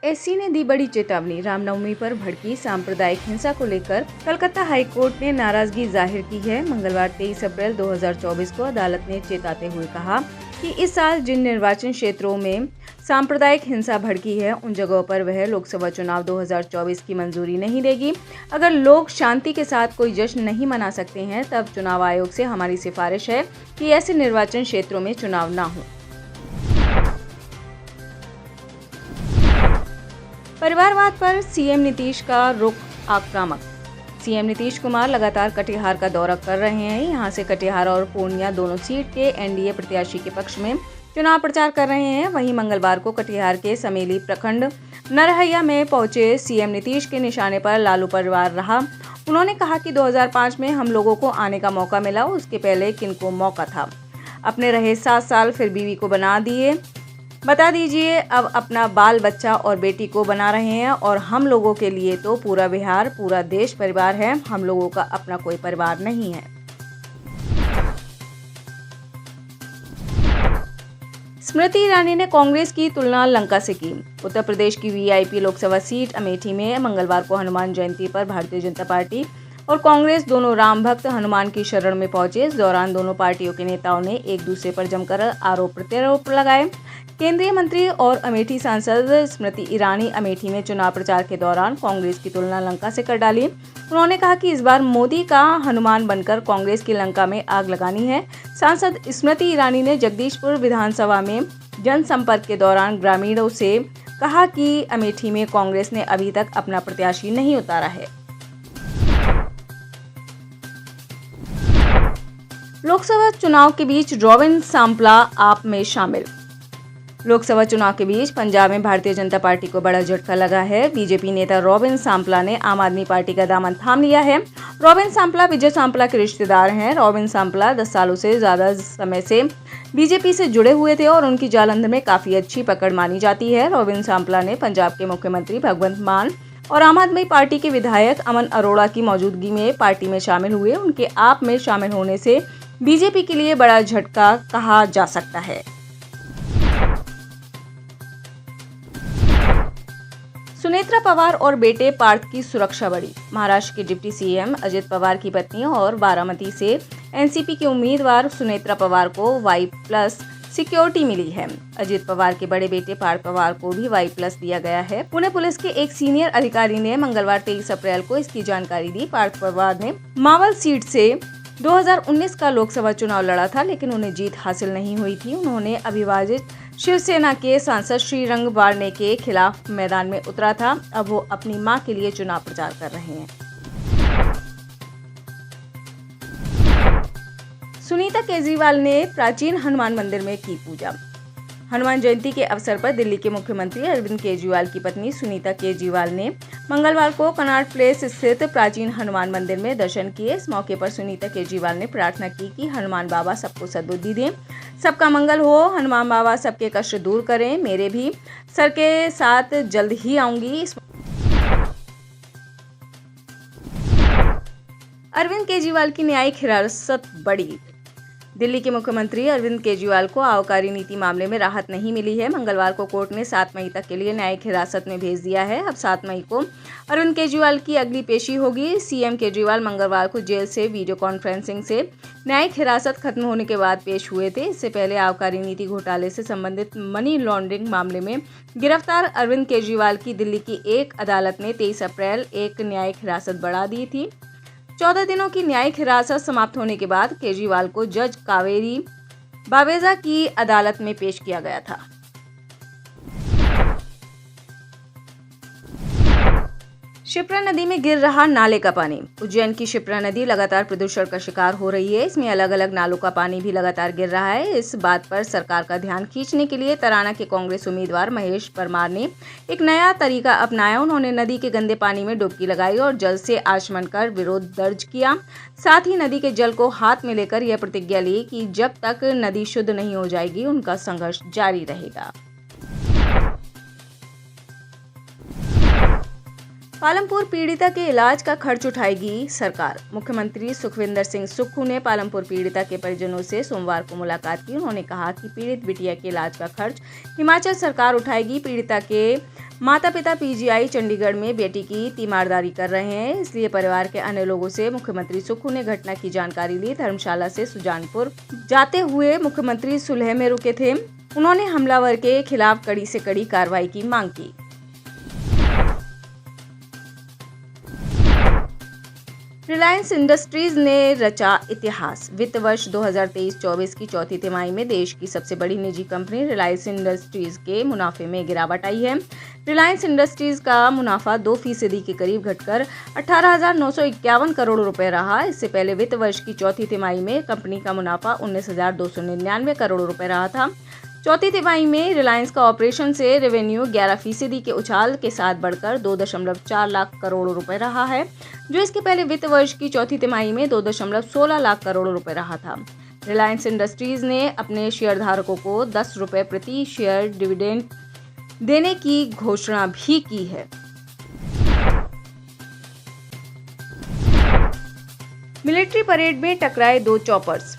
SC ने दी बड़ी चेतावनी। रामनवमी पर भड़की सांप्रदायिक हिंसा को लेकर कलकत्ता हाईकोर्ट ने नाराजगी जाहिर की है। मंगलवार 23 अप्रैल 2024 को अदालत ने चेताते हुए कहा कि इस साल जिन निर्वाचन क्षेत्रों में सांप्रदायिक हिंसा भड़की है उन जगहों पर वह लोकसभा चुनाव 2024 की मंजूरी नहीं देगी। अगर लोग शांति के साथ कोई जश्न नहीं मना सकते हैं तब चुनाव आयोग से हमारी सिफारिश है कि ऐसे निर्वाचन क्षेत्रों में चुनाव न हो। परिवारवाद पर सीएम नीतीश का रुख आक्रामक। सीएम नीतीश कुमार लगातार कटिहार का दौरा कर रहे हैं। यहां से कटिहार और पूर्णिया दोनों सीट के एनडीए प्रत्याशी के पक्ष में चुनाव प्रचार कर रहे हैं। वहीं मंगलवार को कटिहार के समेली प्रखंड नरहैया में पहुंचे सीएम नीतीश के निशाने पर लालू परिवार रहा। उन्होंने कहा कि 2005 में हम लोगों को आने का मौका मिला, उसके पहले किनको मौका था। अपने रहे 7 साल, फिर बीवी को बता दीजिए, अब अपना बाल बच्चा और बेटी को बना रहे हैं। और हम लोगों के लिए तो पूरा बिहार, पूरा देश परिवार है, हम लोगों का अपना कोई परिवार नहीं है। स्मृति ईरानी ने कांग्रेस की तुलना लंका से की। उत्तर प्रदेश की वीआईपी लोकसभा सीट अमेठी में मंगलवार को हनुमान जयंती पर भारतीय जनता पार्टी और कांग्रेस दोनों राम भक्त हनुमान की शरण में पहुंचे। इस दौरान दोनों पार्टियों के नेताओं ने एक दूसरे पर जमकर आरोप प्रत्यारोप लगाए। केंद्रीय मंत्री और अमेठी सांसद स्मृति ईरानी अमेठी में चुनाव प्रचार के दौरान कांग्रेस की तुलना लंका से कर डाली। उन्होंने कहा कि इस बार मोदी का हनुमान बनकर कांग्रेस की लंका में आग लगानी है। सांसद स्मृति ईरानी ने जगदीशपुर विधानसभा में जनसंपर्क के दौरान ग्रामीणों से कहा कि अमेठी में कांग्रेस ने अभी तक अपना प्रत्याशी नहीं उतारा है। लोकसभा चुनाव के बीच रॉबिन सांपला आप में शामिल। लोकसभा चुनाव के बीच पंजाब में भारतीय जनता पार्टी को बड़ा झटका लगा है। बीजेपी नेता रॉबिन सांपला ने आम आदमी पार्टी का दामन थाम लिया है। रॉबिन सांपला विजय सांपला के रिश्तेदार हैं। रॉबिन सांपला 10 सालों से ज्यादा समय से बीजेपी से जुड़े हुए थे और उनकी जालंधर में काफी अच्छी पकड़ मानी जाती है। रॉबिन सांपला ने पंजाब के मुख्यमंत्री भगवंत मान और आम आदमी पार्टी के विधायक अमन अरोड़ा की मौजूदगी में पार्टी में शामिल हुए। उनके आप में शामिल होने से बीजेपी के लिए बड़ा झटका कहा जा सकता है। सुनेत्रा पवार और बेटे पार्थ की सुरक्षा बढ़ी। महाराष्ट्र के डिप्टी सीएम अजित पवार की पत्नी और बारामती से एनसीपी के उम्मीदवार सुनेत्रा पवार को Y+ सिक्योरिटी मिली है। अजित पवार के बड़े बेटे पार्थ पवार को भी Y+ दिया गया है। पुणे पुलिस के एक सीनियर अधिकारी ने मंगलवार 23 अप्रैल को इसकी जानकारी दी। पार्थ पवार ने मावल सीट से 2019 का लोकसभा चुनाव लड़ा था, लेकिन उन्हें जीत हासिल नहीं हुई थी। उन्होंने अविभाजित शिवसेना के सांसद श्रीरंग बारने के खिलाफ मैदान में उतरा था। अब वो अपनी मां के लिए चुनाव प्रचार कर रहे हैं। सुनीता केजरीवाल ने प्राचीन हनुमान मंदिर में की पूजा। हनुमान जयंती के अवसर पर दिल्ली के मुख्यमंत्री अरविंद केजरीवाल की पत्नी सुनीता केजरीवाल ने मंगलवार को कनॉट प्लेस स्थित प्राचीन हनुमान मंदिर में दर्शन किए। इस मौके पर सुनीता केजरीवाल ने प्रार्थना की कि हनुमान बाबा सबको सद्बुद्धि दें, सबका मंगल हो। हनुमान बाबा सबके कष्ट दूर करें। मेरे भी सर के साथ जल्द ही आऊंगी। अरविंद केजरीवाल की न्यायिक हिरासत बढ़ी। दिल्ली के मुख्यमंत्री अरविंद केजरीवाल को आबकारी नीति मामले में राहत नहीं मिली है। मंगलवार को कोर्ट ने 7 मई तक के लिए न्यायिक हिरासत में भेज दिया है। अब 7 मई को अरविंद केजरीवाल की अगली पेशी होगी। सीएम केजरीवाल मंगलवार को जेल से वीडियो कॉन्फ्रेंसिंग से न्यायिक हिरासत खत्म होने के बाद पेश हुए थे। इससे पहले आबकारी नीति घोटाले से संबंधित मनी लॉन्ड्रिंग मामले में गिरफ्तार अरविंद केजरीवाल की दिल्ली की एक अदालत ने 23 अप्रैल एक न्यायिक हिरासत बढ़ा दी थी। 14 दिनों की न्यायिक हिरासत समाप्त होने के बाद केजरीवाल को जज कावेरी बावेजा की अदालत में पेश किया गया था। शिप्रा नदी में गिर रहा नाले का पानी। उज्जैन की शिप्रा नदी लगातार प्रदूषण का शिकार हो रही है। इसमें अलग अलग नालों का पानी भी लगातार गिर रहा है। इस बात पर सरकार का ध्यान खींचने के लिए तराना के कांग्रेस उम्मीदवार महेश परमार ने एक नया तरीका अपनाया। उन्होंने नदी के गंदे पानी में डुबकी लगाई और जल से आचमन कर विरोध दर्ज किया। साथ ही नदी के जल को हाथ में लेकर यह प्रतिज्ञा ली कि जब तक नदी शुद्ध नहीं हो जाएगी उनका संघर्ष जारी रहेगा। पालमपुर पीड़िता के इलाज का खर्च उठाएगी सरकार। मुख्यमंत्री सुखविंदर सिंह सुक्खू ने पालमपुर पीड़िता के परिजनों से सोमवार को मुलाकात की। उन्होंने कहा कि पीड़ित बिटिया के इलाज का खर्च हिमाचल सरकार उठाएगी। पीड़िता के माता पिता पीजीआई चंडीगढ़ में बेटी की तीमारदारी कर रहे हैं, इसलिए परिवार के अन्य लोगों से मुख्यमंत्री सुक्खू ने घटना की जानकारी ली। धर्मशाला से सुजानपुर जाते हुए मुख्यमंत्री सुलह में रुके थे। उन्होंने हमलावर के खिलाफ कड़ी से कड़ी कार्रवाई की मांग की। रिलायंस इंडस्ट्रीज ने रचा इतिहास। वित्त वर्ष 2023-24 की चौथी तिमाही में देश की सबसे बड़ी निजी कंपनी रिलायंस इंडस्ट्रीज के मुनाफे में गिरावट आई है। रिलायंस इंडस्ट्रीज का मुनाफा 2% के करीब घटकर 18,951 करोड़ रुपए रहा। इससे पहले वित्त वर्ष की चौथी तिमाही में कंपनी का मुनाफा 19,299 करोड़ रुपए रहा था। चौथी तिमाही में रिलायंस का ऑपरेशन से रेवेन्यू 11% के उछाल के साथ बढ़कर 2.4 लाख करोड़ रुपए रहा है, जो इसके पहले वित्त वर्ष की चौथी तिमाही में 2.16 लाख करोड़ रुपए रहा था। रिलायंस इंडस्ट्रीज ने अपने शेयरधारकों को 10 रुपए प्रति शेयर डिविडेंड देने की घोषणा भी की है। मिलिट्री परेड में टकराए 2 चॉपर्स।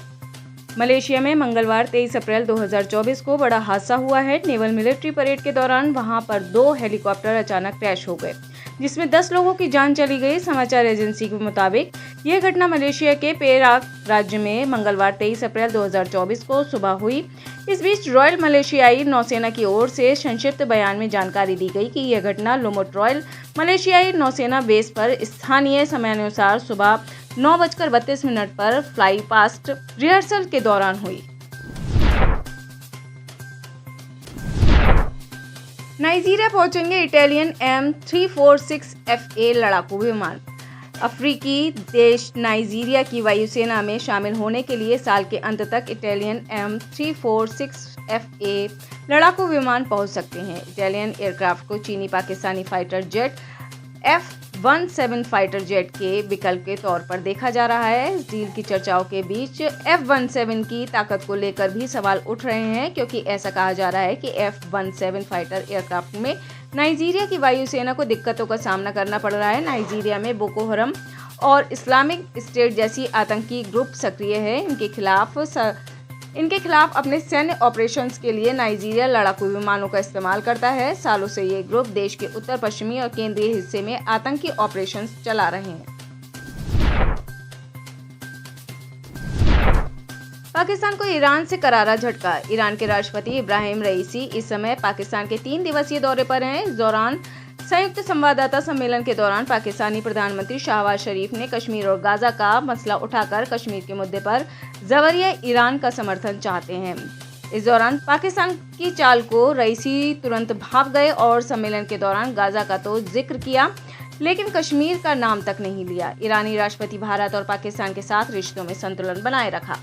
मलेशिया में मंगलवार 23 अप्रैल 2024 को बड़ा हादसा हुआ है। नेवल मिलिट्री परेड के दौरान वहां पर 2 हेलीकॉप्टर अचानक क्रैश हो गए, जिसमें 10 लोगों की जान चली गई। समाचार एजेंसी के मुताबिक यह घटना मलेशिया के पेराक राज्य में मंगलवार 23 अप्रैल 2024 को सुबह हुई। इस बीच रॉयल मलेशियाई नौसेना की ओर से संक्षिप्त बयान में जानकारी दी गई कि यह घटना लुमुट रॉयल मलेशियाई नौसेना बेस पर स्थानीय समयानुसार सुबह 9:32 पर फ्लाई पास्ट रिहर्सल के दौरान हुई। नाइजीरिया पहुंचेंगे इटालियन M346FA लड़ाकू विमान। अफ्रीकी देश नाइजीरिया की वायुसेना में शामिल होने के लिए साल के अंत तक इटालियन M346FA लड़ाकू विमान पहुंच सकते हैं। इटालियन एयरक्राफ्ट को चीनी Pakistani fighter jet F-17 fighter jet के विकल्प के तौर पर देखा जा रहा है। इस डील की चर्चाओं के बीच F-17 की ताकत को लेकर भी सवाल उठ रहे हैं, क्योंकि ऐसा कहा जा रहा है कि F-17 फाइटर एयरक्राफ्ट में नाइजीरिया की वायुसेना को दिक्कतों का सामना करना पड़ रहा है। नाइजीरिया में बोको हरम और इस्लामिक स्टेट जैसी आतंकी ग्रुप सक्रिय है। इनके खिलाफ अपने सैन्य ऑपरेशंस के लिए नाइजीरिया लड़ाकू विमानों का इस्तेमाल करता है। सालों से ये ग्रुप देश के उत्तर पश्चिमी और केंद्रीय हिस्से में आतंकी ऑपरेशंस चला रहे हैं। पाकिस्तान को ईरान से करारा झटका। ईरान के राष्ट्रपति इब्राहिम रईसी इस समय पाकिस्तान के 3 दिवसीय दौरे पर हैं। इस दौरान संयुक्त संवाददाता सम्मेलन के दौरान पाकिस्तानी प्रधानमंत्री शहबाज शरीफ ने कश्मीर और गाजा का मसला उठाकर कश्मीर के मुद्दे पर जबरिया ईरान का समर्थन चाहते हैं। इस दौरान पाकिस्तान की चाल को रईसी तुरंत भाप गए और सम्मेलन के दौरान गाजा का तो जिक्र किया, लेकिन कश्मीर का नाम तक नहीं लिया। ईरानी राष्ट्रपति भारत और पाकिस्तान के साथ रिश्तों में संतुलन बनाए रखा।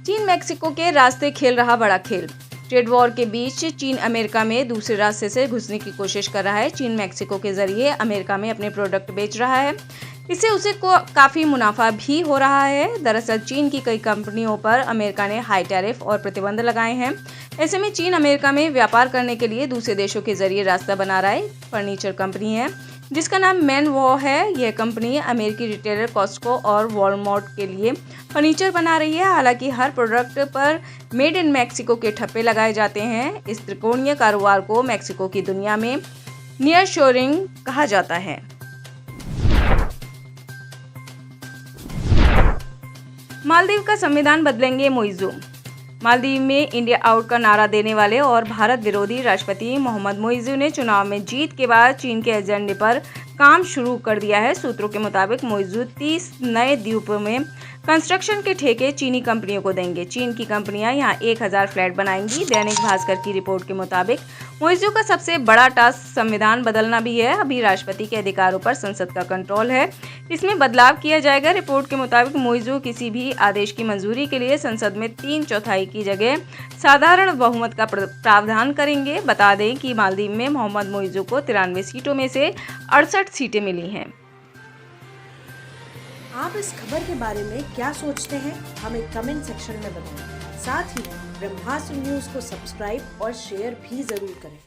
चीन मैक्सिको के रास्ते खेल रहा बड़ा खेल। ट्रेड वॉर के बीच चीन अमेरिका में दूसरे रास्ते से घुसने की कोशिश कर रहा है। चीन मैक्सिको के जरिए अमेरिका में अपने प्रोडक्ट बेच रहा है। इससे उसे काफ़ी मुनाफा भी हो रहा है। दरअसल चीन की कई कंपनियों पर अमेरिका ने हाई टैरिफ और प्रतिबंध लगाए हैं। ऐसे में चीन अमेरिका में व्यापार करने के लिए दूसरे देशों के जरिए रास्ता बना रहा है। फर्नीचर कंपनी है जिसका नाम मैनवॉ है। यह कंपनी अमेरिकी रिटेलर कॉस्टको और वॉलमार्ट के लिए फर्नीचर बना रही है। हालांकि हर प्रोडक्ट पर मेड इन मैक्सिको के ठप्पे लगाए जाते हैं। इस त्रिकोणीय कारोबार को मैक्सिको की दुनिया में नियरशोरिंग कहा जाता है। मालदीव का संविधान बदलेंगे मुइज़्ज़ू। मालदीव में इंडिया आउट का नारा देने वाले और भारत विरोधी राष्ट्रपति मोहम्मद मुइज़्ज़ू ने चुनाव में जीत के बाद चीन के एजेंडे पर काम शुरू कर दिया है। सूत्रों के मुताबिक मुइज़्ज़ू 30 नए द्वीपों में कंस्ट्रक्शन के ठेके चीनी कंपनियों को देंगे। चीन की कंपनियां यहां 1000 फ्लैट बनाएंगी। दैनिक भास्कर की रिपोर्ट के मुताबिक मुइज़्ज़ू का सबसे बड़ा टास्क संविधान बदलना भी है। अभी राष्ट्रपति के अधिकारों पर संसद का कंट्रोल है, इसमें बदलाव किया जाएगा। रिपोर्ट के मुताबिक मुइज़्ज़ू किसी भी आदेश की मंजूरी के लिए संसद में 3/4 की जगह साधारण बहुमत का प्रावधान करेंगे। बता दें कि मालदीव में मोहम्मद मुइज़्ज़ू को 93 सीटों में से 68 सीटें मिली हैं। आप इस खबर के बारे में क्या सोचते हैं, हमें कमेंट सेक्शन में बताएं। साथ ही ब्रह्मास्त्र न्यूज को सब्सक्राइब और शेयर भी जरूर करें।